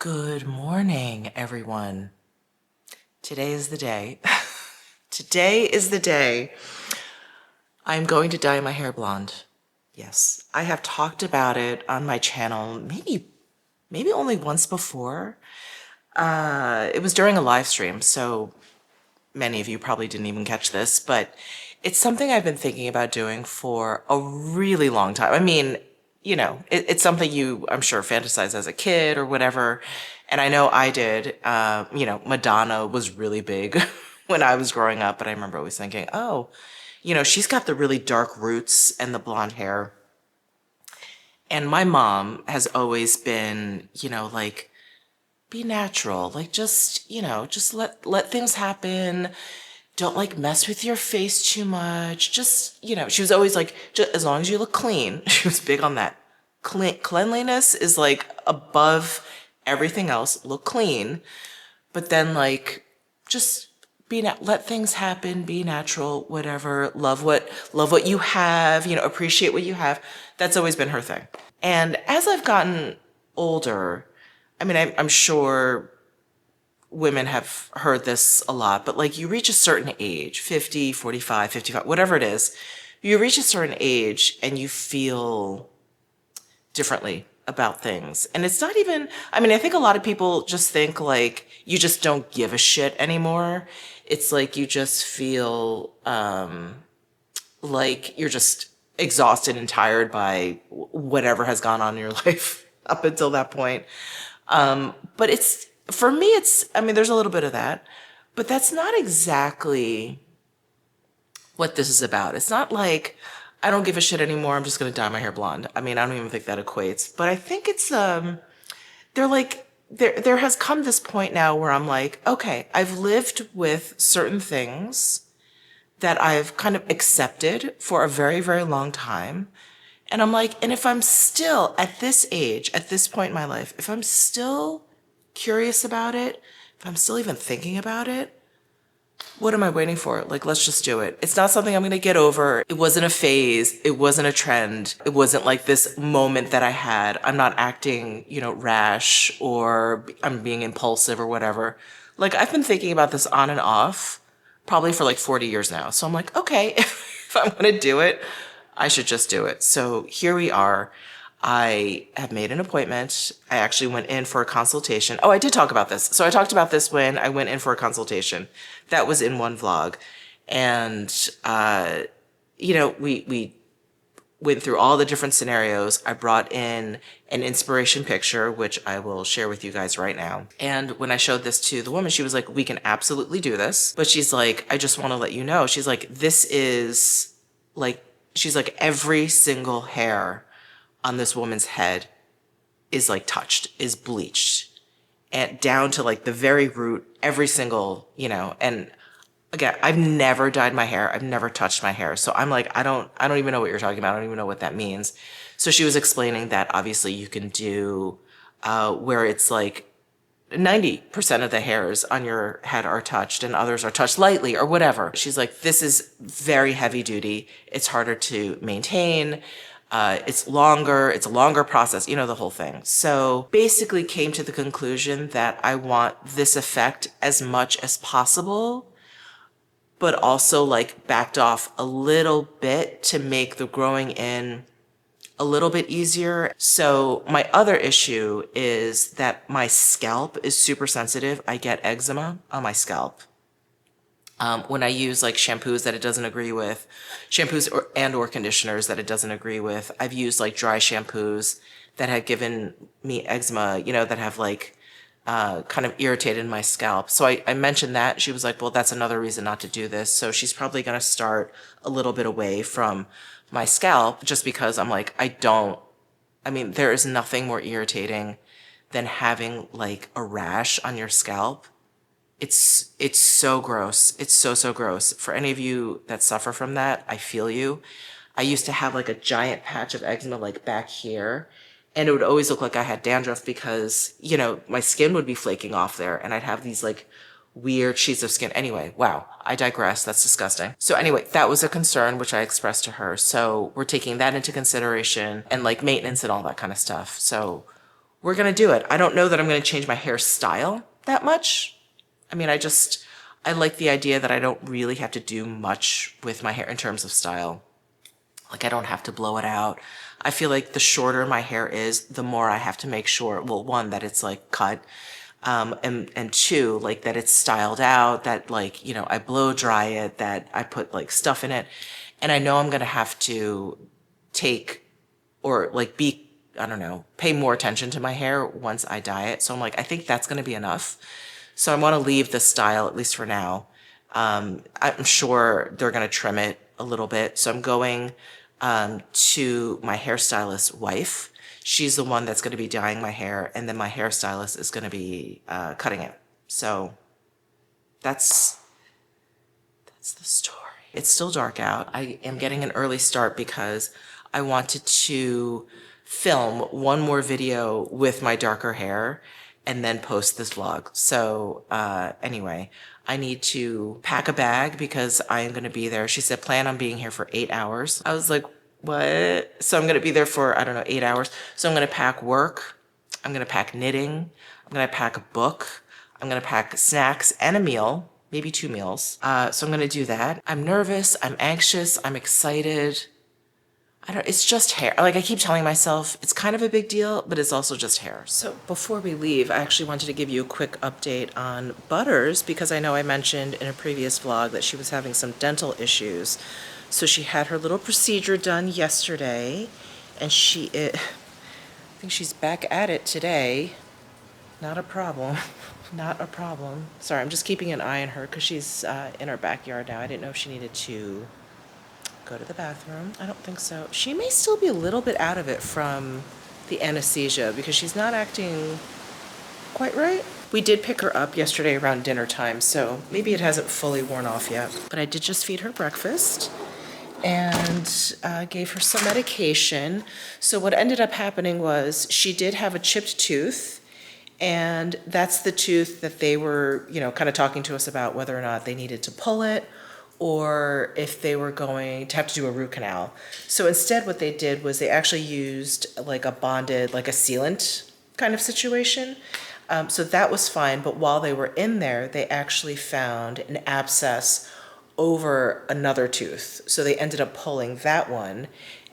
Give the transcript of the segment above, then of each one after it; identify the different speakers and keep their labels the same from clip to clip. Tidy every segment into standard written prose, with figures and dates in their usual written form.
Speaker 1: Good morning, everyone. Today is the day. Today is the day I'm going to dye my hair blonde. Yes, I have talked about it on my channel maybe only once before. It was during a live stream, so many of you probably didn't even catch this, but it's something I've been thinking about doing for a really long time. I mean, it's something I'm sure, fantasize as a kid or whatever. And I know I did. Madonna was really big when I was growing up, but I remember always thinking, oh, she's got the really dark roots and the blonde hair. And my mom has always been, like, be natural. Like, just let things happen. Don't like mess with your face too much. Just, she was always like, just, as long as you look clean. She was big on that. Cleanliness is like above everything else. Look clean. But then like, just let things happen, be natural, whatever. Love what you have, appreciate what you have. That's always been her thing. And as I've gotten older, I mean, I'm sure women have heard this a lot, but like you reach a certain age, 50, 45, 55, whatever it is, you reach a certain age and you feel differently about things. And it's not even, I mean, I think a lot of people just think like you just don't give a shit anymore. It's like you just feel like you're just exhausted and tired by whatever has gone on in your life up until that point. But for me, I mean, there's a little bit of that, but that's not exactly what this is about. It's not like, I don't give a shit anymore, I'm just gonna dye my hair blonde. I mean, I don't even think that equates, but I think there has come this point now where I'm like, okay, I've lived with certain things that I've kind of accepted for a very, very long time. And I'm like, and if I'm still at this age, at this point in my life, if I'm still curious about it, if I'm still even thinking about it, what am I waiting for? Like, let's just do it. It's not something I'm going to get over. It wasn't a phase. It wasn't a trend. It wasn't like this moment that I had. I'm not acting, rash or I'm being impulsive or whatever. Like, I've been thinking about this on and off probably for like 40 years now. So I'm like, okay, if I'm going to do it, I should just do it. So here we are. I have made an appointment. I actually went in for a consultation. Oh, I did talk about this. So I talked about this when I went in for a consultation. That was in one vlog. And, we went through all the different scenarios. I brought in an inspiration picture, which I will share with you guys right now. And when I showed this to the woman, she was like, we can absolutely do this. But she's like, I just want to let you know. She's like, this is like, she's like, every single hair on this woman's head is like touched, is bleached, and down to like the very root, every single, and again, I've never dyed my hair. I've never touched my hair. So I'm like, I don't even know what you're talking about. I don't even know what that means. So she was explaining that obviously you can do, where it's like 90% of the hairs on your head are touched and others are touched lightly or whatever. She's like, this is very heavy duty. It's harder to maintain. It's a longer process, the whole thing. So basically came to the conclusion that I want this effect as much as possible, but also like backed off a little bit to make the growing in a little bit easier. So my other issue is that my scalp is super sensitive. I get eczema on my scalp. When I use like shampoos that it doesn't agree with, or conditioners that it doesn't agree with. I've used like dry shampoos that have given me eczema, that have like kind of irritated my scalp. So I mentioned that. She was like, well, that's another reason not to do this. So she's probably going to start a little bit away from my scalp just because I'm like, there is nothing more irritating than having like a rash on your scalp. It's so gross. It's so gross. For any of you that suffer from that, I feel you. I used to have like a giant patch of eczema like back here, and it would always look like I had dandruff because, my skin would be flaking off there and I'd have these like weird sheets of skin. Anyway, wow, I digress. That's disgusting. So anyway, that was a concern which I expressed to her. So we're taking that into consideration and like maintenance and all that kind of stuff. So we're gonna do it. I don't know that I'm gonna change my hairstyle that much. I mean, I like the idea that I don't really have to do much with my hair in terms of style. Like, I don't have to blow it out. I feel like the shorter my hair is, the more I have to make sure, well, one, that it's like cut, and two, like that it's styled out, that like, you know, I blow dry it, that I put like stuff in it. And I know I'm gonna have to take or like be, I don't know, pay more attention to my hair once I dye it. So I'm like, I think that's gonna be enough. So I wanna leave the style, at least for now. I'm sure they're gonna trim it a little bit. So I'm going to my hairstylist's wife. She's the one that's going to be dyeing my hair, and then my hairstylist is going to be cutting it. So that's the story. It's still dark out. I am getting an early start because I wanted to film one more video with my darker hair and then post this vlog. So anyway, I need to pack a bag because I am going to be there. She said, plan on being here for 8 hours. I was like, what? So I'm going to be there for, I don't know, 8 hours. So I'm going to pack work. I'm going to pack knitting. I'm going to pack a book. I'm going to pack snacks and a meal, maybe 2 meals. So I'm going to do that. I'm nervous. I'm anxious. I'm excited. It's just hair. Like I keep telling myself, it's kind of a big deal, but it's also just hair. So before we leave, I actually wanted to give you a quick update on Butters because I know I mentioned in a previous vlog that she was having some dental issues. So she had her little procedure done yesterday, and I think she's back at it today. Not a problem. Not a problem. Sorry, I'm just keeping an eye on her because she's in her backyard now. I didn't know if she needed to go to the bathroom. I don't think so. She may still be a little bit out of it from the anesthesia because she's not acting quite right. We did pick her up yesterday around dinner time, so maybe it hasn't fully worn off yet. But I did just feed her breakfast and gave her some medication. So what ended up happening was she did have a chipped tooth, and that's the tooth that they were, you know, kind of talking to us about whether or not they needed to pull it or if they were going to have to do a root canal. So instead what they did was they actually used like a bonded, like a sealant kind of situation. So that was fine, but while they were in there, they actually found an abscess over another tooth. So they ended up pulling that one,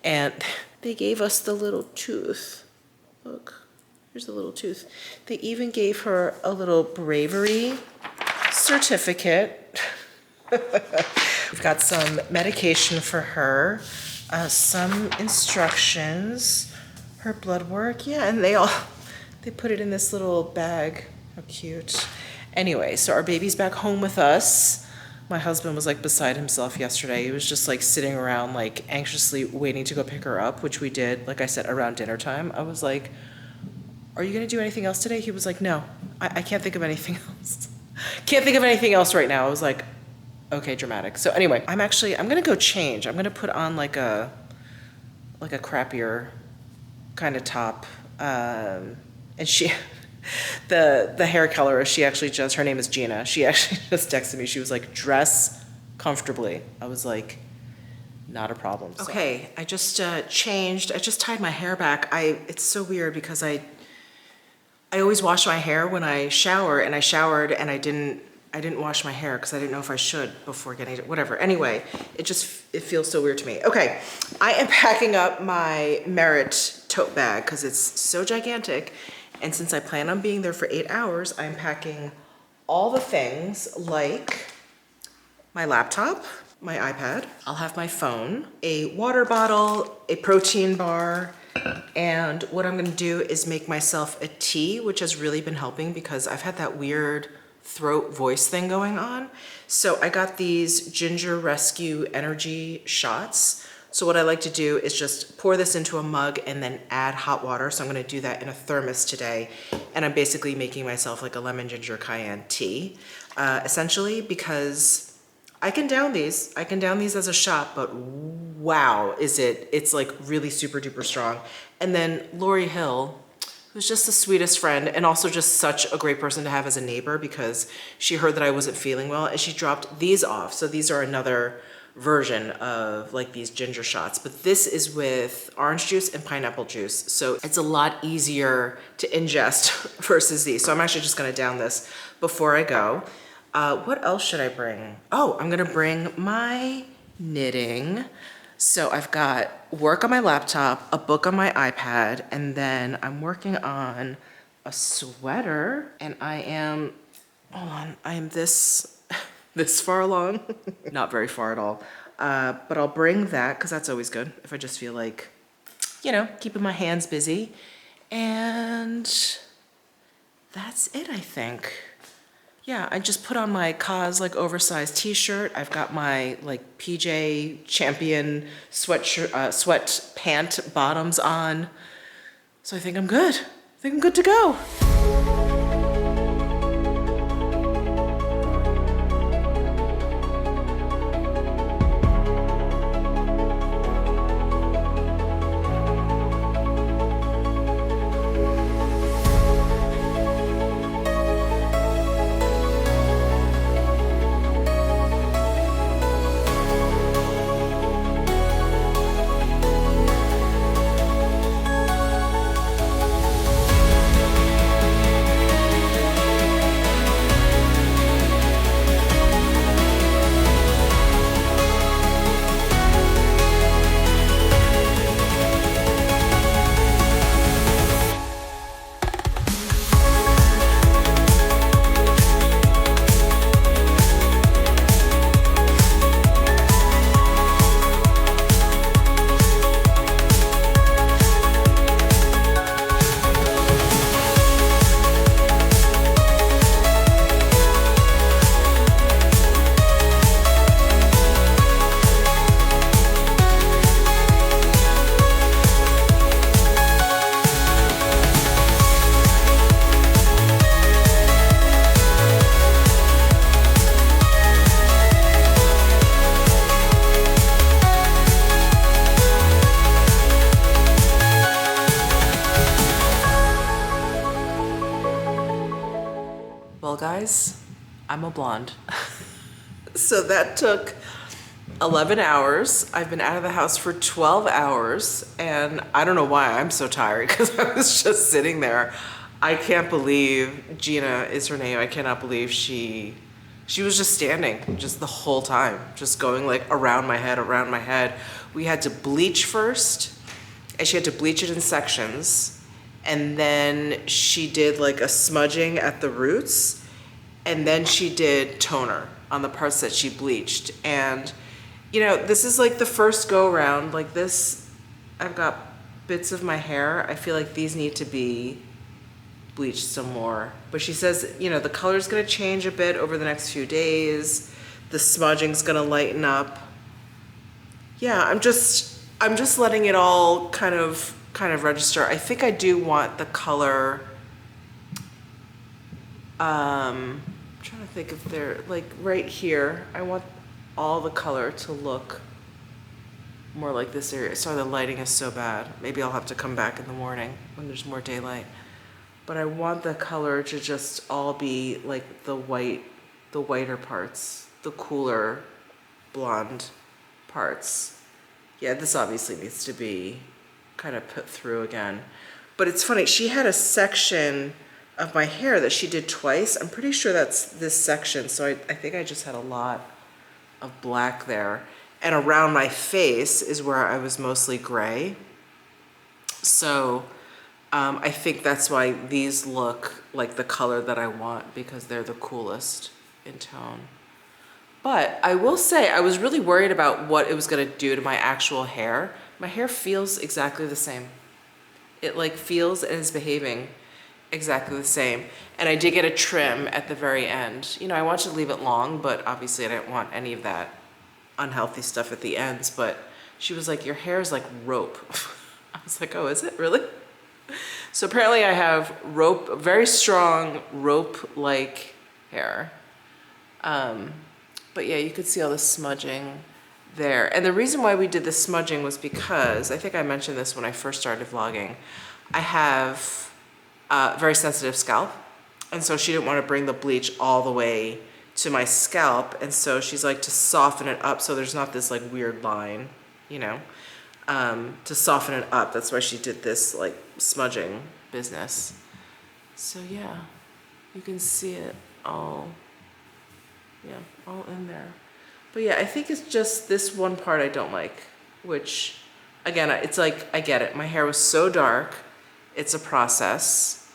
Speaker 1: and they gave us the little tooth. Look, here's the little tooth. They even gave her a little bravery certificate. We've got some medication for her, some instructions, her blood work. Yeah, and they put it in this little bag. How cute. Anyway, so our baby's back home with us. My husband was like beside himself yesterday. He was just like sitting around like anxiously waiting to go pick her up, which we did, like I said, around dinner time. I was like, are you gonna do anything else today? He was like, no, I can't think of anything else. Can't think of anything else right now. I was like, okay, dramatic. So anyway, I'm gonna go change. I'm gonna put on like a crappier kind of top. And she, the hair colorist, she actually just, her name is Gina. She actually just texted me. She was like, dress comfortably. I was like, not a problem. So. Okay, I just changed. I just tied my hair back. It's so weird because I always wash my hair when I shower, and I showered and I didn't wash my hair because I didn't know if I should before getting it, whatever. Anyway, it feels so weird to me. Okay, I am packing up my Merit tote bag because it's so gigantic. And since I plan on being there for 8 hours, I'm packing all the things like my laptop, my iPad, I'll have my phone, a water bottle, a protein bar, and what I'm gonna do is make myself a tea, which has really been helping because I've had that weird throat voice thing going on. So I got these Ginger Rescue Energy shots. So what I like to do is just pour this into a mug and then add hot water. So I'm gonna do that in a thermos today. And I'm basically making myself like a lemon ginger cayenne tea, essentially, because I can down these. I can down these as a shot, but wow, it's like really super duper strong. And then Lori Hill, who's just the sweetest friend and also just such a great person to have as a neighbor because she heard that I wasn't feeling well and she dropped these off. So these are another version of like these ginger shots, but this is with orange juice and pineapple juice. So it's a lot easier to ingest versus these. So I'm actually just gonna down this before I go. What else should I bring? Oh, I'm gonna bring my knitting. So I've got work on my laptop, a book on my iPad, and then I'm working on a sweater, and I am, hold on, I am this far along. Not very far at all. But I'll bring that, because that's always good if I just feel like, you know, keeping my hands busy. And that's it, I think. Yeah, I just put on my Cause like oversized t-shirt. I've got my like PJ Champion sweatshirt, sweat pant bottoms on. So I think I'm good. I think I'm good to go. Well, guys, I'm a blonde. So that took 11 hours. I've been out of the house for 12 hours, and I don't know why I'm so tired, because I was just sitting there. I can't believe, Gina is her name, I cannot believe she was just standing just the whole time, just going like around my head. We had to bleach first, and she had to bleach it in sections. And then she did like a smudging at the roots, and then she did toner on the parts that she bleached. And you know, this is like the first go around. Like this, I've got bits of my hair. I feel like these need to be bleached some more. But she says, you know, the color's gonna change a bit over the next few days. The smudging's gonna lighten up. Yeah, I'm just letting it all kind of register. I think I do want the color, I'm trying to think if they're like right here. I want all the color to look more like this area. Sorry, the lighting is so bad. Maybe I'll have to come back in the morning when there's more daylight. But I want the color to just all be like the whiter parts, the cooler blonde parts. Yeah, this obviously needs to be kind of put through again. But it's funny, she had a section of my hair that she did twice. I'm pretty sure that's this section, so I think I just had a lot of black there. And around my face is where I was mostly gray. So I think that's why these look like the color that I want, because they're the coolest in tone. But I will say, I was really worried about what it was gonna do to my actual hair. My hair feels exactly the same. It like feels and is behaving exactly the same. And I did get a trim at the very end. You know, I wanted to leave it long, but obviously I didn't want any of that unhealthy stuff at the ends. But she was like, your hair is like rope. I was like, oh, is it really? So apparently I have rope, very strong rope-like hair. But yeah, you could see all the smudging there. And the reason why we did the smudging was because, I think I mentioned this when I first started vlogging, I have a very sensitive scalp. And so she didn't want to bring the bleach all the way to my scalp. And so she's like, to soften it up so there's not this like weird line, you know, to soften it up. That's why she did this like smudging business. So yeah, you can see it all, yeah, all in there. But yeah, I think it's just this one part I don't like, which again, it's like, I get it. My hair was so dark. It's a process.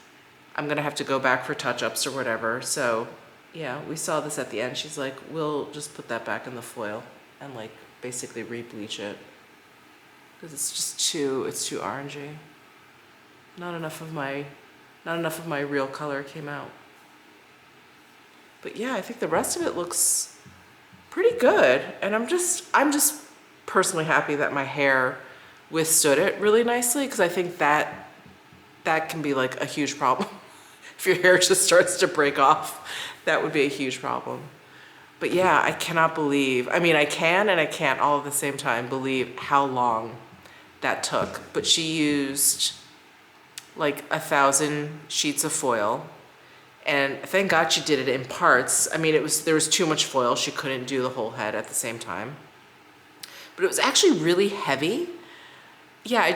Speaker 1: I'm gonna have to go back for touch-ups or whatever. So yeah, we saw this at the end. She's like, we'll just put that back in the foil and like basically re-bleach it. Because it's too orangey. Not enough of my real color came out. But yeah, I think the rest of it looks pretty good. And I'm just personally happy that my hair withstood it really nicely, because I think that can be like a huge problem. If your hair just starts to break off, that would be a huge problem. But yeah, I cannot believe, I mean, I can and I can't all at the same time believe how long that took. But she used like 1,000 sheets of foil, and thank God she did it in parts. I mean, there was too much foil. She couldn't do the whole head at the same time. But it was actually really heavy. Yeah,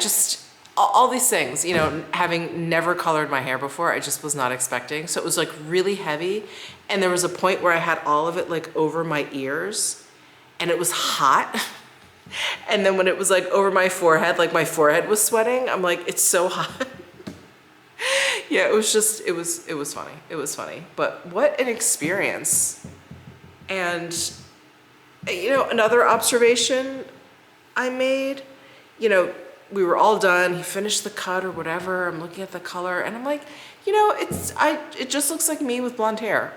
Speaker 1: all these things, you know, having never colored my hair before, I just was not expecting. So it was like really heavy. And there was a point where I had all of it like over my ears, and it was hot. And then when it was like over my forehead, like my forehead was sweating. I'm like, it's so hot. Yeah, it was funny. It was funny. But what an experience. And, you know, another observation I made, you know, we were all done. He finished the cut or whatever. I'm looking at the color and I'm like, you know, it just looks like me with blonde hair.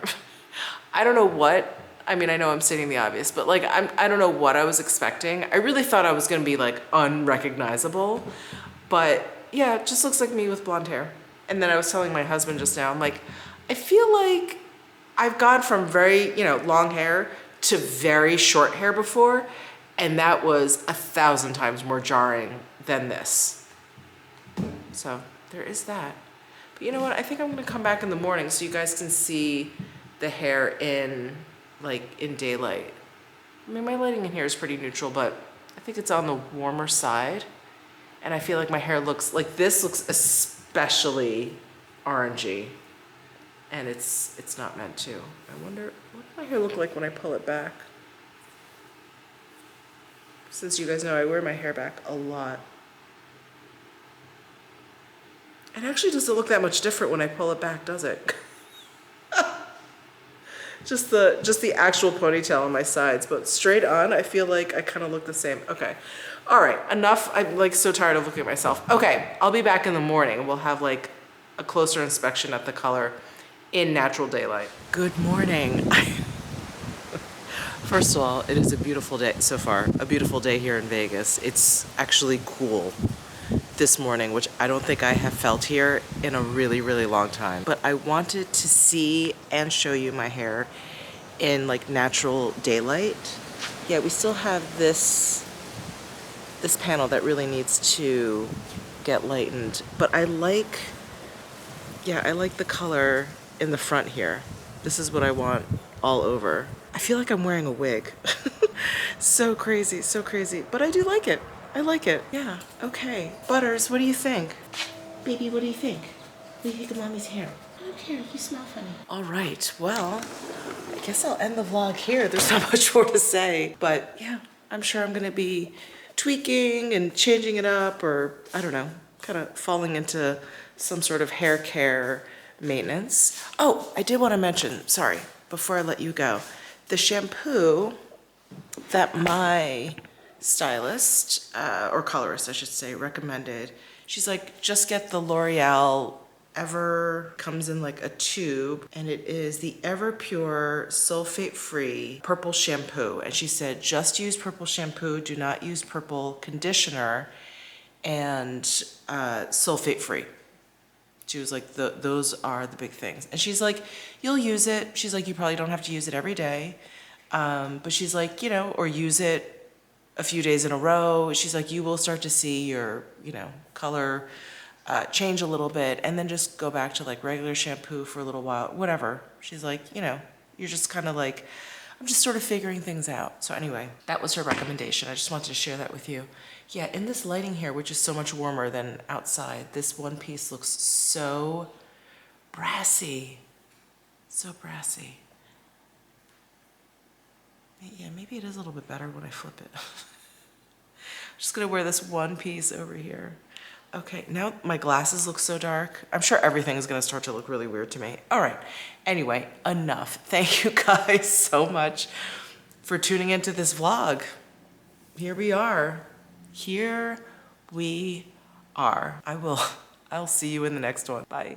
Speaker 1: I don't know what, I mean, I know I'm stating the obvious, but like, I don't know what I was expecting. I really thought I was going to be like unrecognizable, but yeah, it just looks like me with blonde hair. And then I was telling my husband just now, I'm like, I feel like I've gone from very, you know, long hair to very short hair before. And that was 1,000 times more jarring than this. So there is that. But you know what? I think I'm gonna come back in the morning so you guys can see the hair in daylight. I mean, my lighting in here is pretty neutral, but I think it's on the warmer side. And I feel like my hair looks like this looks especially orangey. And it's not meant to. I wonder, what does my hair look like when I pull it back? Since you guys know I wear my hair back a lot. It actually doesn't look that much different when I pull it back, does it? just the actual ponytail on my sides, but straight on, I feel like I kind of look the same. Okay, all right, enough. I'm like so tired of looking at myself. Okay, I'll be back in the morning. We'll have like a closer inspection at the color in natural daylight. Good morning. First of all, it is a beautiful day so far, a beautiful day here in Vegas. It's actually cool this morning, which I don't think I have felt here in a really, really long time. But I wanted to see and show you my hair in like natural daylight. Yeah, we still have this panel that really needs to get lightened. But I like the color in the front here. This is what I want all over. I feel like I'm wearing a wig. So crazy, so crazy. But I do like it. I like it. Yeah, okay. Butters, what do you think? Baby, what do you think? What do you think of mommy's hair? I don't care, you smell funny. All right, well, I guess I'll end the vlog here. There's not much more to say. But yeah, I'm sure I'm gonna be tweaking and changing it up, or I don't know, kind of falling into some sort of hair care maintenance. Oh, I did want to mention, sorry, before I let you go, the shampoo that my stylist, or colorist I should say, recommended, she's like, just get the L'Oreal Ever, comes in like a tube, and it is the Ever Pure sulfate free purple shampoo. And she said, just use purple shampoo, do not use purple conditioner, and sulfate free. She was like, those are the big things. And she's like, you'll use it. She's like, you probably don't have to use it every day. But she's like, you know, or use it a few days in a row. She's like, you will start to see your, you know, color change a little bit, and then just go back to like regular shampoo for a little while, whatever. She's like, you know, You're just kind of like, I'm just sort of figuring things out. So anyway, that was her recommendation. I just wanted to share that with you. Yeah, in this lighting here, which is so much warmer than outside, this one piece looks so brassy. So brassy. Yeah, maybe it is a little bit better when I flip it. I'm just gonna wear this one piece over here. Okay, now my glasses look so dark. I'm sure everything is gonna start to look really weird to me. All right, anyway, enough. Thank you guys so much for tuning into this vlog. Here we are. Here we are. I'll see you in the next one. Bye.